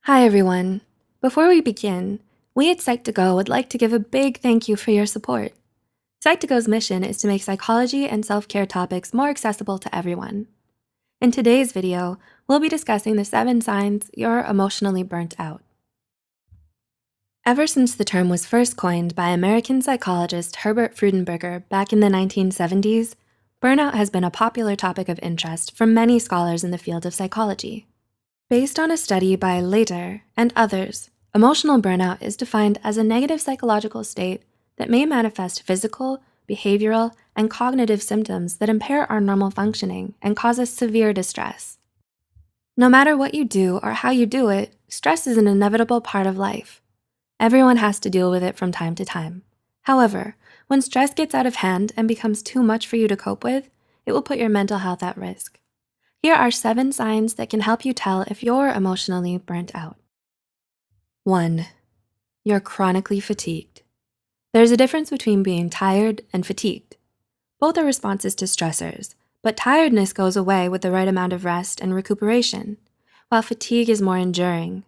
Hi, everyone. Before we begin, we at Psych2Go would like to give a big thank you for your support. Psych2Go's mission is to make psychology and self-care topics more accessible to everyone. In today's video, we'll be discussing the 7 signs you're emotionally burnt out. Ever since the term was first coined by American psychologist Herbert Freudenberger back in the 1970s, burnout has been a popular topic of interest for many scholars in the field of psychology. Based on a study by Later and others, emotional burnout is defined as a negative psychological state that may manifest physical, behavioral, and cognitive symptoms that impair our normal functioning and cause us severe distress. No matter what you do or how you do it, stress is an inevitable part of life. Everyone has to deal with it from time to time. However, when stress gets out of hand and becomes too much for you to cope with, it will put your mental health at risk. Here are 7 signs that can help you tell if you're emotionally burnt out. 1. You're chronically fatigued. There's a difference between being tired and fatigued. Both are responses to stressors, but tiredness goes away with the right amount of rest and recuperation, while fatigue is more enduring.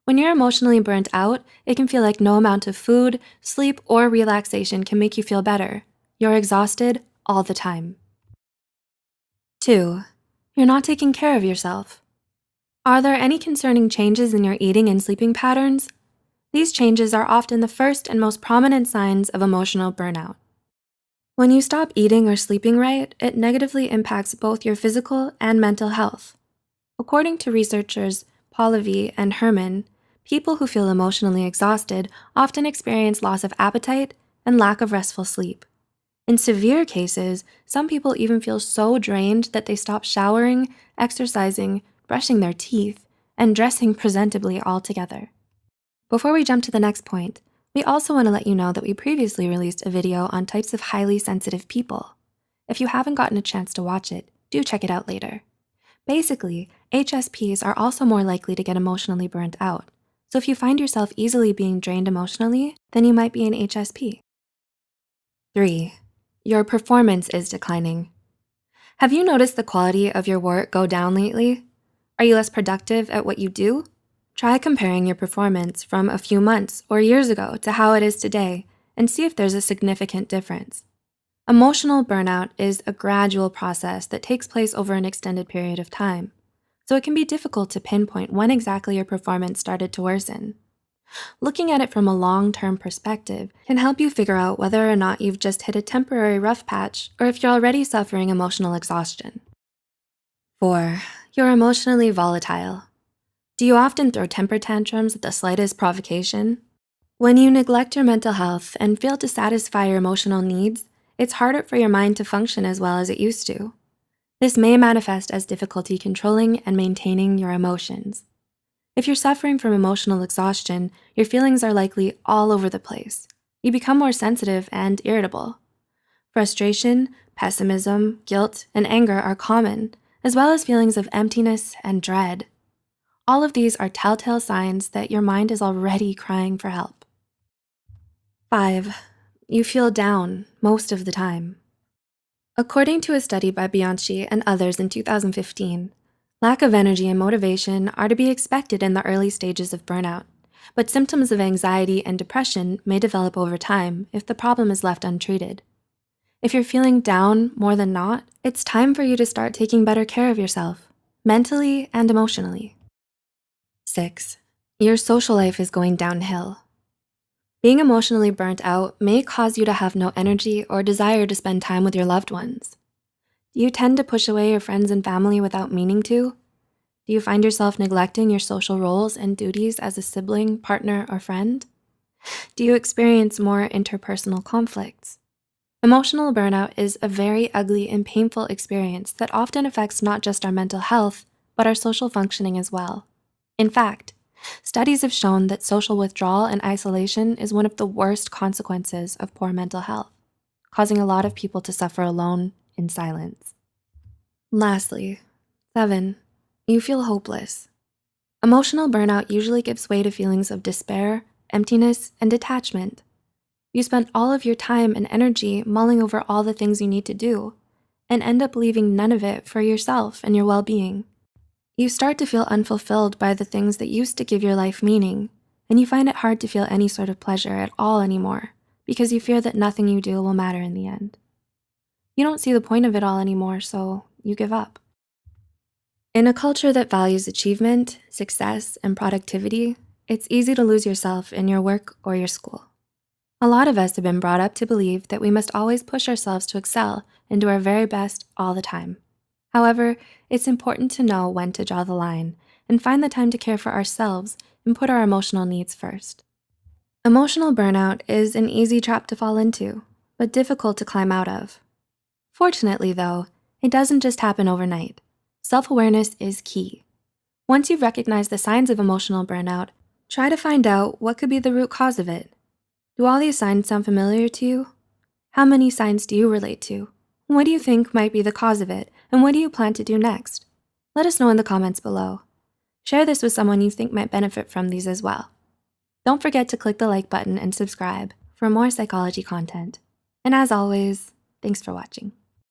When you're emotionally burnt out, it can feel like no amount of food, sleep, or relaxation can make you feel better. You're exhausted all the time. 2. You're not taking care of yourself. Are there any concerning changes in your eating and sleeping patterns? These changes are often the first and most prominent signs of emotional burnout. When you stop eating or sleeping right, it negatively impacts both your physical and mental health. According to researchers Pahlavi and Herman, people who feel emotionally exhausted often experience loss of appetite and lack of restful sleep. In severe cases, some people even feel so drained that they stop showering, exercising, brushing their teeth, and dressing presentably altogether. Before we jump to the next point, we also want to let you know that we previously released a video on types of highly sensitive people. If you haven't gotten a chance to watch it, do check it out later. Basically, HSPs are also more likely to get emotionally burnt out. So if you find yourself easily being drained emotionally, then you might be an HSP. 3. Your performance is declining. Have you noticed the quality of your work go down lately? Are you less productive at what you do? Try comparing your performance from a few months or years ago to how it is today and see if there's a significant difference. Emotional burnout is a gradual process that takes place over an extended period of time, so it can be difficult to pinpoint when exactly your performance started to worsen. Looking at it from a long-term perspective can help you figure out whether or not you've just hit a temporary rough patch or if you're already suffering emotional exhaustion. 4. You're emotionally volatile. Do you often throw temper tantrums at the slightest provocation? When you neglect your mental health and fail to satisfy your emotional needs, it's harder for your mind to function as well as it used to. This may manifest as difficulty controlling and maintaining your emotions. If you're suffering from emotional exhaustion, your feelings are likely all over the place. You become more sensitive and irritable. Frustration, pessimism, guilt, and anger are common, as well as feelings of emptiness and dread. All of these are telltale signs that your mind is already crying for help. 5. You feel down most of the time. According to a study by Bianchi and others in 2015, lack of energy and motivation are to be expected in the early stages of burnout, but symptoms of anxiety and depression may develop over time if the problem is left untreated. If you're feeling down more than not, it's time for you to start taking better care of yourself, mentally and emotionally. 6. Your social life is going downhill. Being emotionally burnt out may cause you to have no energy or desire to spend time with your loved ones. Do you tend to push away your friends and family without meaning to? Do you find yourself neglecting your social roles and duties as a sibling, partner, or friend? Do you experience more interpersonal conflicts? Emotional burnout is a very ugly and painful experience that often affects not just our mental health, but our social functioning as well. In fact, studies have shown that social withdrawal and isolation is one of the worst consequences of poor mental health, causing a lot of people to suffer alone in silence. Lastly, 7. You feel hopeless. Emotional burnout usually gives way to feelings of despair, emptiness, and detachment. You spend all of your time and energy mulling over all the things you need to do and end up leaving none of it for yourself and your well-being. You start to feel unfulfilled by the things that used to give your life meaning, and you find it hard to feel any sort of pleasure at all anymore because you fear that nothing you do will matter in the end. You don't see the point of it all anymore, so you give up. In a culture that values achievement, success, and productivity, it's easy to lose yourself in your work or your school. A lot of us have been brought up to believe that we must always push ourselves to excel and do our very best all the time. However, it's important to know when to draw the line and find the time to care for ourselves and put our emotional needs first. Emotional burnout is an easy trap to fall into, but difficult to climb out of. Fortunately, though, it doesn't just happen overnight. Self-awareness is key. Once you've recognized the signs of emotional burnout, try to find out what could be the root cause of it. Do all these signs sound familiar to you? How many signs do you relate to? What do you think might be the cause of it, and what do you plan to do next? Let us know in the comments below. Share this with someone you think might benefit from these as well. Don't forget to click the like button and subscribe for more psychology content. And as always, thanks for watching.